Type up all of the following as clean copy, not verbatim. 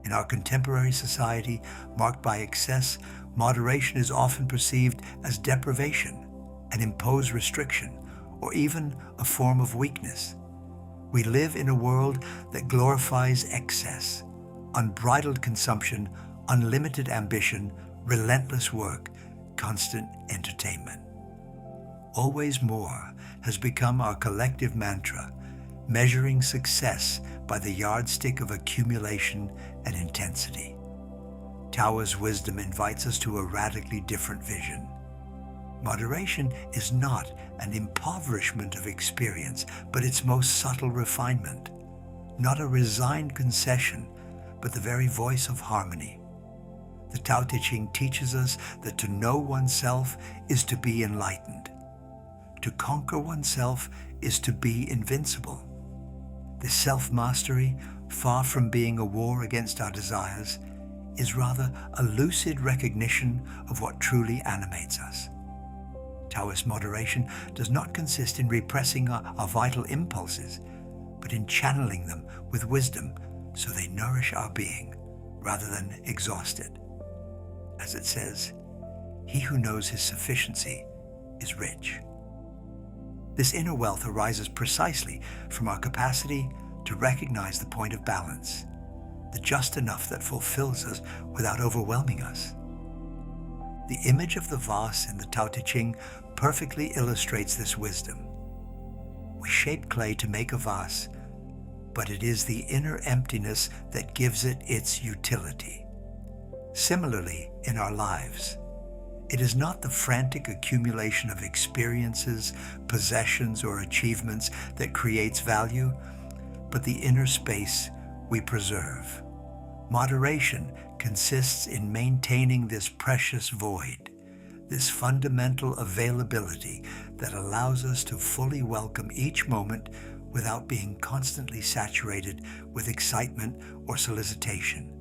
In our contemporary society, marked by excess, moderation is often perceived as deprivation, an imposed restriction, or even a form of weakness. We live in a world that glorifies excess, unbridled consumption, unlimited ambition, relentless work, constant entertainment. Always more has become our collective mantra, measuring success by the yardstick of accumulation and intensity. Taoist wisdom invites us to a radically different vision. Moderation is not an impoverishment of experience, but its most subtle refinement. Not a resigned concession, but the very voice of harmony. The Tao Te Ching teaches us that to know oneself is to be enlightened. To conquer oneself is to be invincible. This self-mastery, far from being a war against our desires, is rather a lucid recognition of what truly animates us. Taoist moderation does not consist in repressing our vital impulses, but in channeling them with wisdom so they nourish our being rather than exhaust it. As it says, "He who knows his sufficiency is rich." This inner wealth arises precisely from our capacity to recognize the point of balance, the just enough that fulfills us without overwhelming us. The image of the vase in the Tao Te Ching perfectly illustrates this wisdom. We shape clay to make a vase, but it is the inner emptiness that gives it its utility. Similarly, in our lives, it is not the frantic accumulation of experiences, possessions, or achievements that creates value, but the inner space we preserve. Moderation consists in maintaining this precious void, this fundamental availability that allows us to fully welcome each moment without being constantly saturated with excitement or solicitation.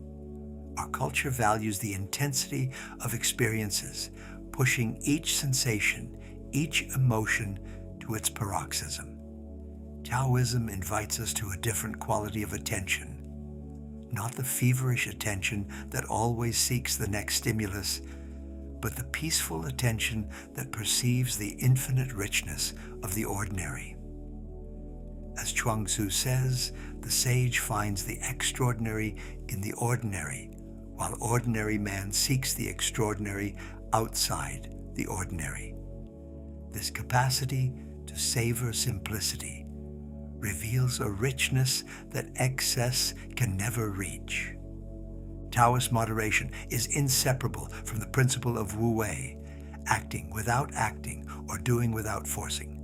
Our culture values the intensity of experiences, pushing each sensation, each emotion to its paroxysm. Taoism invites us to a different quality of attention, not the feverish attention that always seeks the next stimulus, but the peaceful attention that perceives the infinite richness of the ordinary. As Chuang Tzu says, the sage finds the extraordinary in the ordinary, while ordinary man seeks the extraordinary outside the ordinary. This capacity to savor simplicity reveals a richness that excess can never reach. Taoist moderation is inseparable from the principle of Wu Wei, acting without acting or doing without forcing.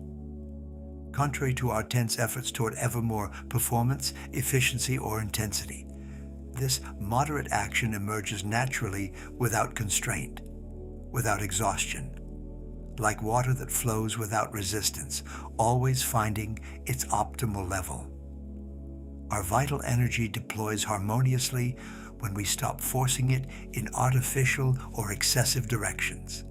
Contrary to our tense efforts toward ever more performance, efficiency, or intensity, this moderate action emerges naturally without constraint, without exhaustion, like water that flows without resistance, always finding its optimal level. Our vital energy deploys harmoniously when we stop forcing it in artificial or excessive directions.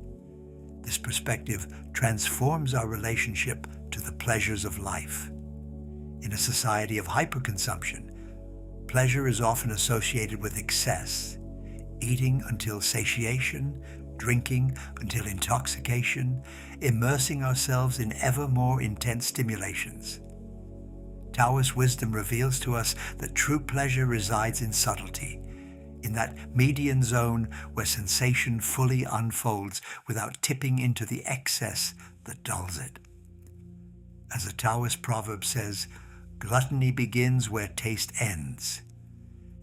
This perspective transforms our relationship to the pleasures of life. In a society of hyperconsumption, pleasure is often associated with excess, eating until satiation, drinking until intoxication, immersing ourselves in ever more intense stimulations. Taoist wisdom reveals to us that true pleasure resides in subtlety, in that median zone where sensation fully unfolds without tipping into the excess that dulls it. As a Taoist proverb says, gluttony begins where taste ends.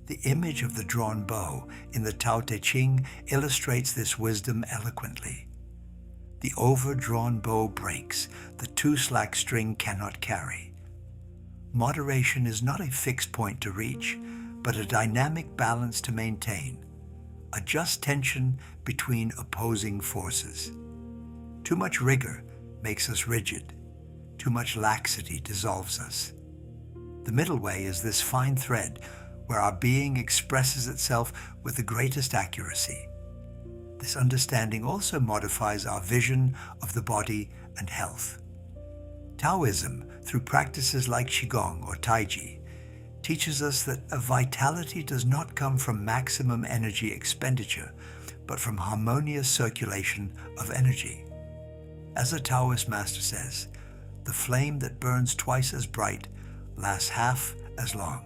The image of the drawn bow in the Tao Te Ching illustrates this wisdom eloquently. The overdrawn bow breaks, the too slack string cannot carry. Moderation is not a fixed point to reach, but a dynamic balance to maintain, a just tension between opposing forces. Too much rigor makes us rigid. Too much laxity dissolves us. The middle way is this fine thread where our being expresses itself with the greatest accuracy. This understanding also modifies our vision of the body and health. Taoism, through practices like Qigong or Taiji, teaches us that a vitality does not come from maximum energy expenditure, but from harmonious circulation of energy. As the Taoist master says, the flame that burns twice as bright lasts half as long.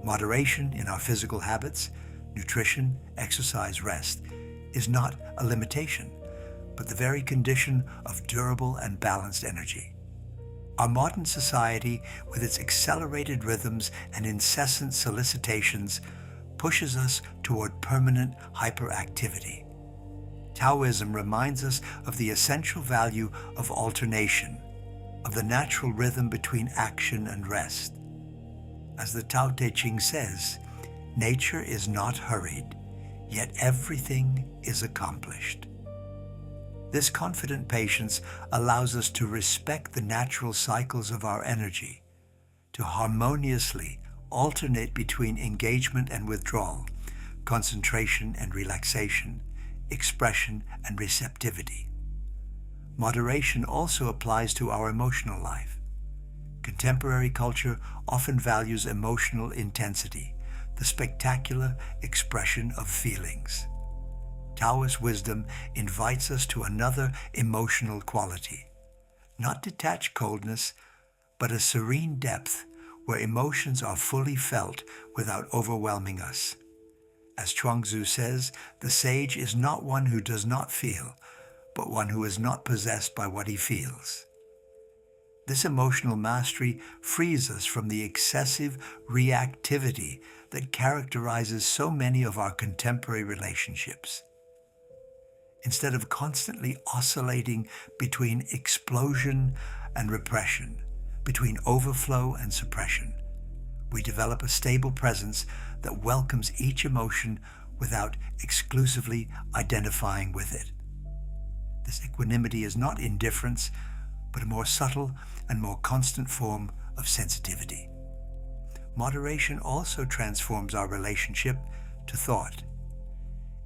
Moderation in our physical habits, nutrition, exercise, rest, is not a limitation, but the very condition of durable and balanced energy. Our modern society, with its accelerated rhythms and incessant solicitations, pushes us toward permanent hyperactivity. Taoism reminds us of the essential value of alternation, of the natural rhythm between action and rest. As the Tao Te Ching says, nature is not hurried, yet everything is accomplished. This confident patience allows us to respect the natural cycles of our energy, to harmoniously alternate between engagement and withdrawal, concentration and relaxation, expression and receptivity. Moderation also applies to our emotional life. Contemporary culture often values emotional intensity, the spectacular expression of feelings. Taoist wisdom invites us to another emotional quality, not detached coldness, but a serene depth where emotions are fully felt without overwhelming us. As Chuang-Tzu says, the sage is not one who does not feel, but one who is not possessed by what he feels. This emotional mastery frees us from the excessive reactivity that characterizes so many of our contemporary relationships. Instead of constantly oscillating between explosion and repression, between overflow and suppression, we develop a stable presence that welcomes each emotion without exclusively identifying with it. This equanimity is not indifference, but a more subtle and more constant form of sensitivity. Moderation also transforms our relationship to thought.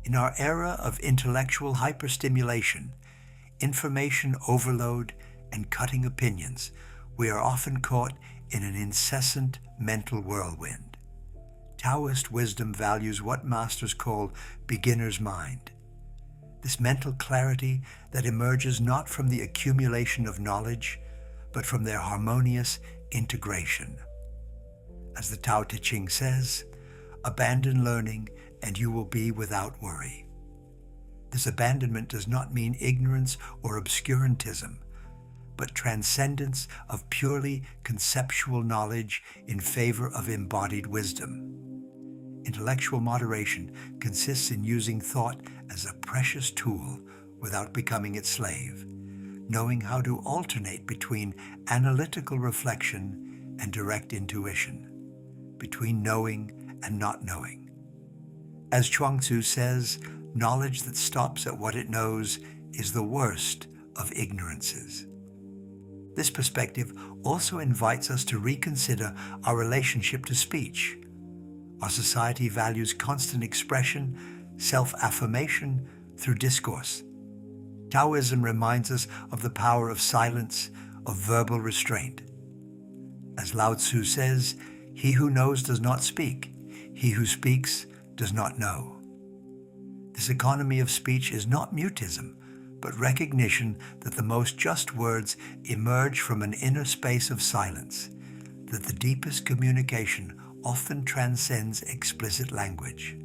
In our era of intellectual hyperstimulation, information overload, and cutting opinions, we are often caught in an incessant mental whirlwind. Taoist wisdom values what masters call beginner's mind. This mental clarity that emerges not from the accumulation of knowledge, but from their harmonious integration. As the Tao Te Ching says, abandon learning and you will be without worry. This abandonment does not mean ignorance or obscurantism, but transcendence of purely conceptual knowledge in favor of embodied wisdom. Intellectual moderation consists in using thought as a precious tool without becoming its slave, knowing how to alternate between analytical reflection and direct intuition, between knowing and not knowing. As Chuang-Tzu says, knowledge that stops at what it knows is the worst of ignorances. This perspective also invites us to reconsider our relationship to speech. Our society values constant expression, self-affirmation through discourse. Taoism reminds us of the power of silence, of verbal restraint. As Lao Tzu says, he who knows does not speak, he who speaks does not know. This economy of speech is not mutism, but recognition that the most just words emerge from an inner space of silence, that the deepest communication often transcends explicit language.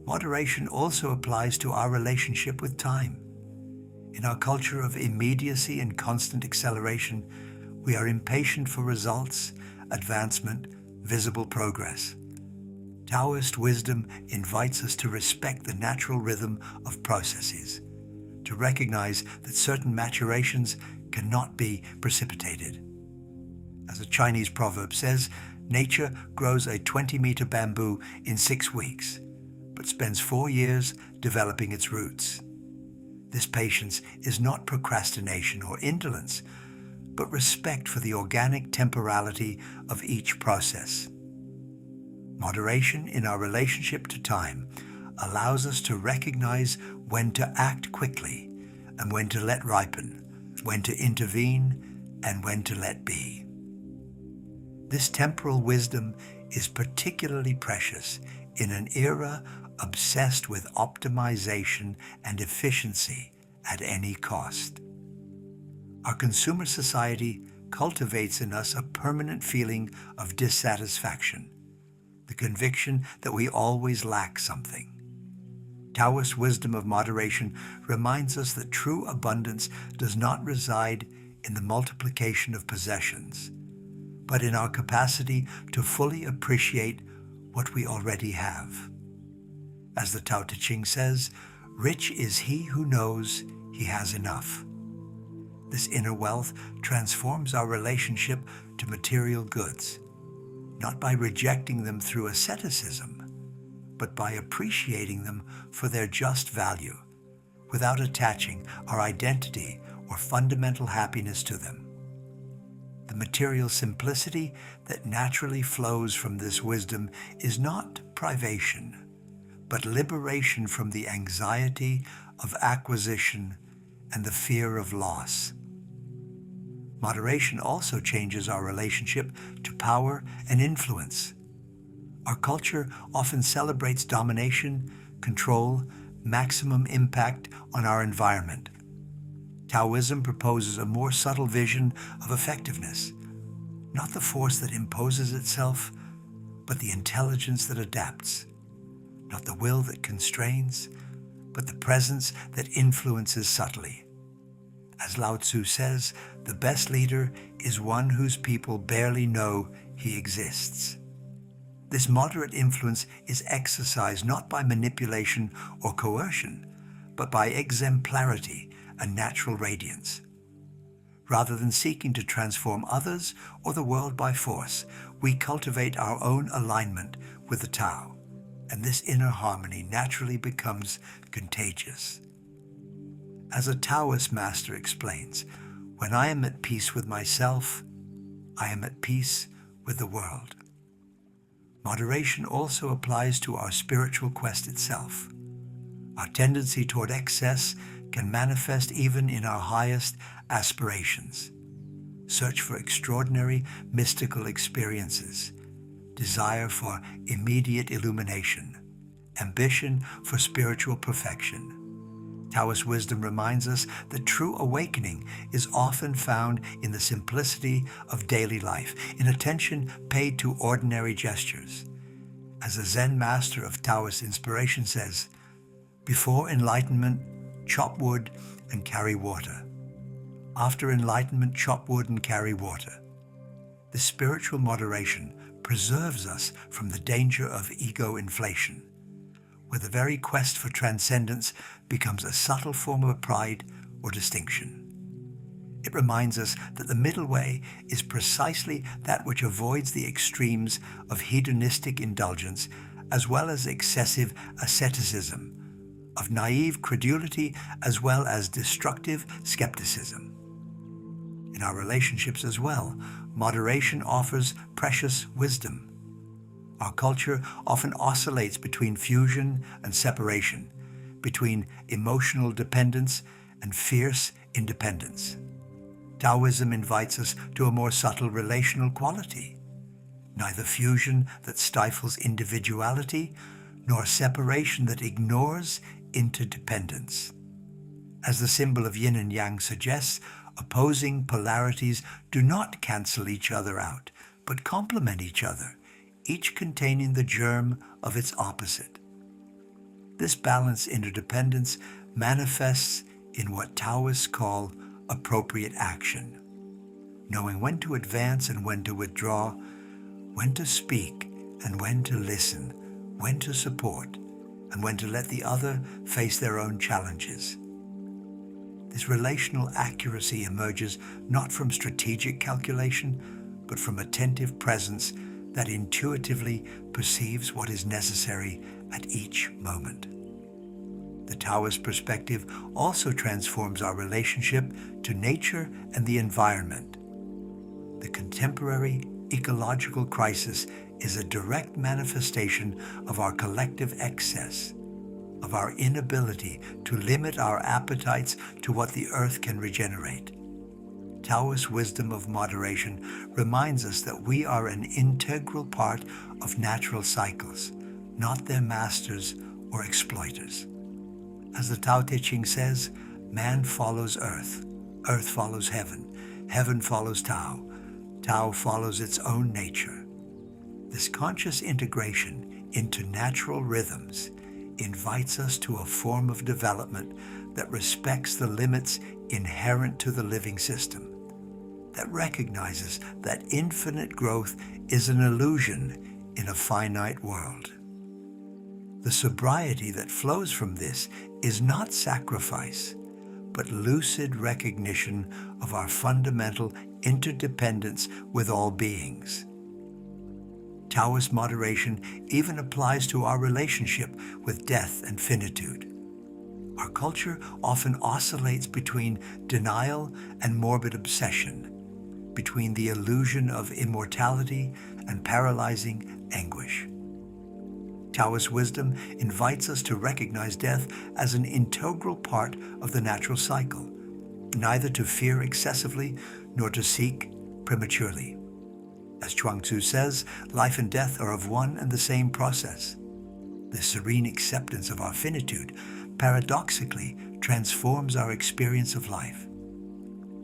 Moderation also applies to our relationship with time. In our culture of immediacy and constant acceleration, we are impatient for results, advancement, visible progress. Taoist wisdom invites us to respect the natural rhythm of processes, to recognize that certain maturations cannot be precipitated. As a Chinese proverb says, nature grows a 20-meter bamboo in 6 weeks, but spends 4 years developing its roots. This patience is not procrastination or indolence, but respect for the organic temporality of each process. Moderation in our relationship to time allows us to recognize when to act quickly and when to let ripen, when to intervene and when to let be. This temporal wisdom is particularly precious in an era obsessed with optimization and efficiency at any cost. Our consumer society cultivates in us a permanent feeling of dissatisfaction, the conviction that we always lack something. Taoist wisdom of moderation reminds us that true abundance does not reside in the multiplication of possessions, but in our capacity to fully appreciate what we already have. As the Tao Te Ching says, rich is he who knows he has enough. This inner wealth transforms our relationship to material goods, not by rejecting them through asceticism, but by appreciating them for their just value, without attaching our identity or fundamental happiness to them. The material simplicity that naturally flows from this wisdom is not privation, but liberation from the anxiety of acquisition and the fear of loss. Moderation also changes our relationship to power and influence. Our culture often celebrates domination, control, maximum impact on our environment. Taoism proposes a more subtle vision of effectiveness, not the force that imposes itself, but the intelligence that adapts, not the will that constrains, but the presence that influences subtly. As Lao Tzu says, the best leader is one whose people barely know he exists. This moderate influence is exercised not by manipulation or coercion, but by exemplarity and natural radiance. Rather than seeking to transform others or the world by force, we cultivate our own alignment with the Tao, and this inner harmony naturally becomes contagious. As a Taoist master explains, when I am at peace with myself, I am at peace with the world. Moderation also applies to our spiritual quest itself. Our tendency toward excess can manifest even in our highest aspirations. Search for extraordinary mystical experiences, desire for immediate illumination, ambition for spiritual perfection. Taoist wisdom reminds us that true awakening is often found in the simplicity of daily life, in attention paid to ordinary gestures. As a Zen master of Taoist inspiration says, before enlightenment, chop wood and carry water. After enlightenment, chop wood and carry water. This spiritual moderation preserves us from the danger of ego inflation, where the very quest for transcendence becomes a subtle form of pride or distinction. It reminds us that the middle way is precisely that which avoids the extremes of hedonistic indulgence as well as excessive asceticism, of naive credulity as well as destructive skepticism. In our relationships as well, moderation offers precious wisdom. Our culture often oscillates between fusion and separation, between emotional dependence and fierce independence. Taoism invites us to a more subtle relational quality, neither fusion that stifles individuality, nor separation that ignores interdependence. As the symbol of yin and yang suggests, opposing polarities do not cancel each other out, but complement each other, each containing the germ of its opposite. This balanced interdependence manifests in what Taoists call appropriate action, knowing when to advance and when to withdraw, when to speak and when to listen, when to support, and when to let the other face their own challenges. This relational accuracy emerges not from strategic calculation, but from attentive presence that intuitively perceives what is necessary at each moment. The Taoist perspective also transforms our relationship to nature and the environment. The contemporary ecological crisis is a direct manifestation of our collective excess, of our inability to limit our appetites to what the earth can regenerate. Taoist wisdom of moderation reminds us that we are an integral part of natural cycles, not their masters or exploiters. As the Tao Te Ching says, man follows earth, earth follows heaven, heaven follows Tao, Tao follows its own nature. This conscious integration into natural rhythms invites us to a form of development that respects the limits inherent to the living system, that recognizes that infinite growth is an illusion in a finite world. The sobriety that flows from this is not sacrifice, but lucid recognition of our fundamental interdependence with all beings. Taoist moderation even applies to our relationship with death and finitude. Our culture often oscillates between denial and morbid obsession, between the illusion of immortality and paralyzing anguish. Taoist wisdom invites us to recognize death as an integral part of the natural cycle, neither to fear excessively nor to seek prematurely. As Chuang Tzu says, life and death are of one and the same process. This serene acceptance of our finitude paradoxically transforms our experience of life.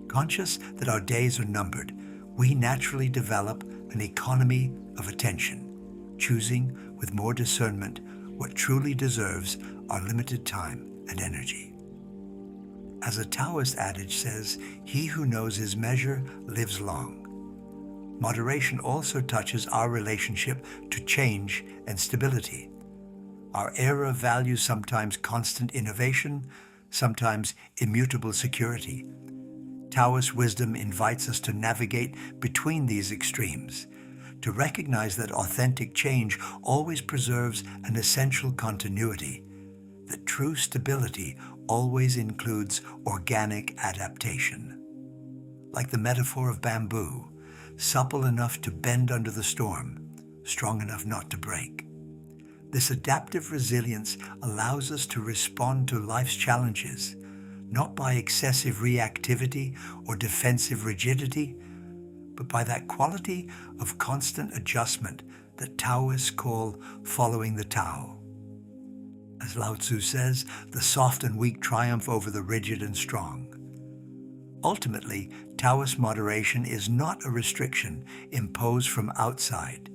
Conscious that our days are numbered, we naturally develop an economy of attention, choosing with more discernment what truly deserves our limited time and energy. As a Taoist adage says, he who knows his measure lives long. Moderation also touches our relationship to change and stability. Our era values sometimes constant innovation, sometimes immutable security. Taoist wisdom invites us to navigate between these extremes, to recognize that authentic change always preserves an essential continuity, that true stability always includes organic adaptation. Like the metaphor of bamboo, supple enough to bend under the storm, strong enough not to break. This adaptive resilience allows us to respond to life's challenges, not by excessive reactivity or defensive rigidity, but by that quality of constant adjustment that Taoists call following the Tao. As Lao Tzu says, the soft and weak triumph over the rigid and strong. Ultimately, Taoist moderation is not a restriction imposed from outside,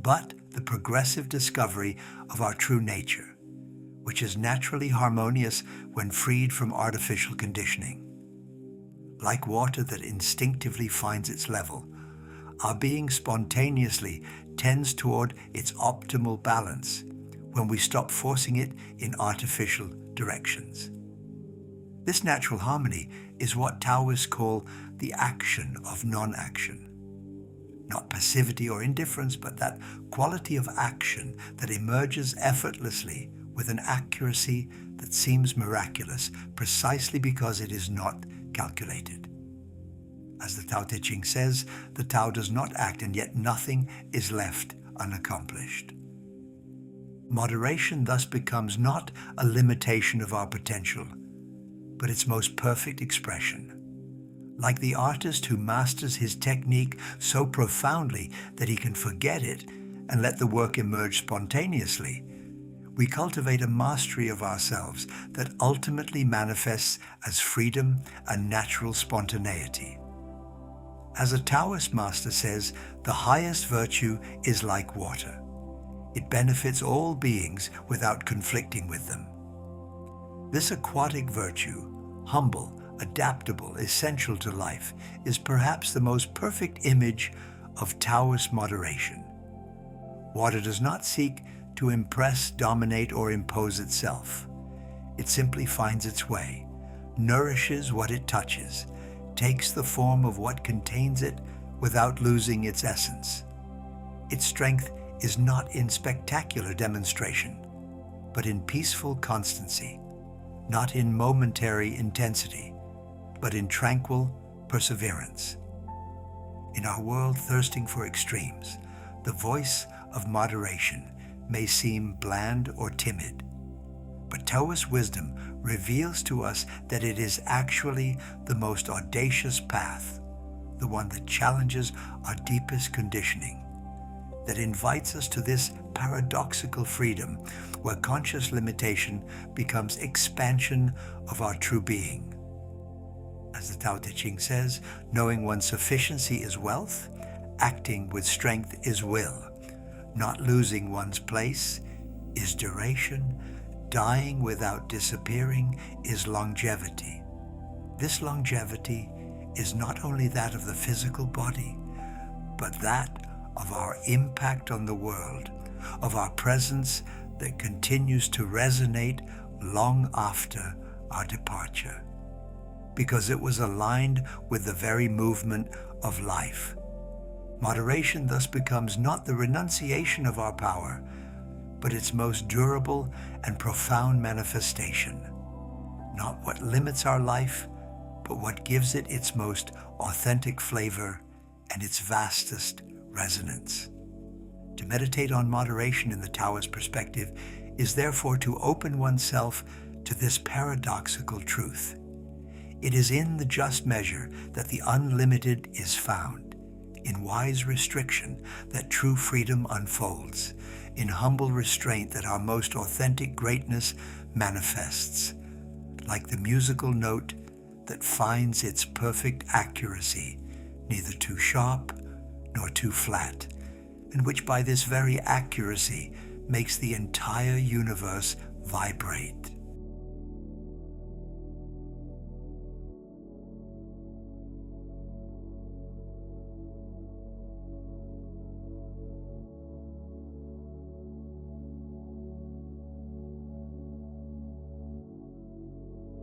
but the progressive discovery of our true nature, which is naturally harmonious when freed from artificial conditioning. Like water that instinctively finds its level, our being spontaneously tends toward its optimal balance when we stop forcing it in artificial directions. This natural harmony is what Taoists call the action of non-action. Not passivity or indifference, but that quality of action that emerges effortlessly with an accuracy that seems miraculous precisely because it is not calculated. As the Tao Te Ching says, the Tao does not act, and yet nothing is left unaccomplished. Moderation thus becomes not a limitation of our potential, but its most perfect expression. Like the artist who masters his technique so profoundly that he can forget it and let the work emerge spontaneously, we cultivate a mastery of ourselves that ultimately manifests as freedom and natural spontaneity. As a Taoist master says, the highest virtue is like water. It benefits all beings without conflicting with them. This aquatic virtue, humble, adaptable, essential to life, is perhaps the most perfect image of Taoist moderation. Water does not seek to impress, dominate, or impose itself. It simply finds its way, nourishes what it touches, takes the form of what contains it without losing its essence. Its strength is not in spectacular demonstration, but in peaceful constancy, not in momentary intensity, but in tranquil perseverance. In our world thirsting for extremes, the voice of moderation may seem bland or timid, but Taoist wisdom reveals to us that it is actually the most audacious path, the one that challenges our deepest conditioning, that invites us to this paradoxical freedom where conscious limitation becomes expansion of our true being. As the Tao Te Ching says, knowing one's sufficiency is wealth, acting with strength is will, not losing one's place is duration, dying without disappearing is longevity. This longevity is not only that of the physical body, but that of our impact on the world, of our presence that continues to resonate long after our departure, because it was aligned with the very movement of life. Moderation thus becomes not the renunciation of our power, but its most durable and profound manifestation. Not what limits our life, but what gives it its most authentic flavor and its vastest resonance. To meditate on moderation in the Taoist perspective is therefore to open oneself to this paradoxical truth. It is in the just measure that the unlimited is found, in wise restriction that true freedom unfolds, in humble restraint that our most authentic greatness manifests, like the musical note that finds its perfect accuracy, neither too sharp nor too flat, and which by this very accuracy makes the entire universe vibrate.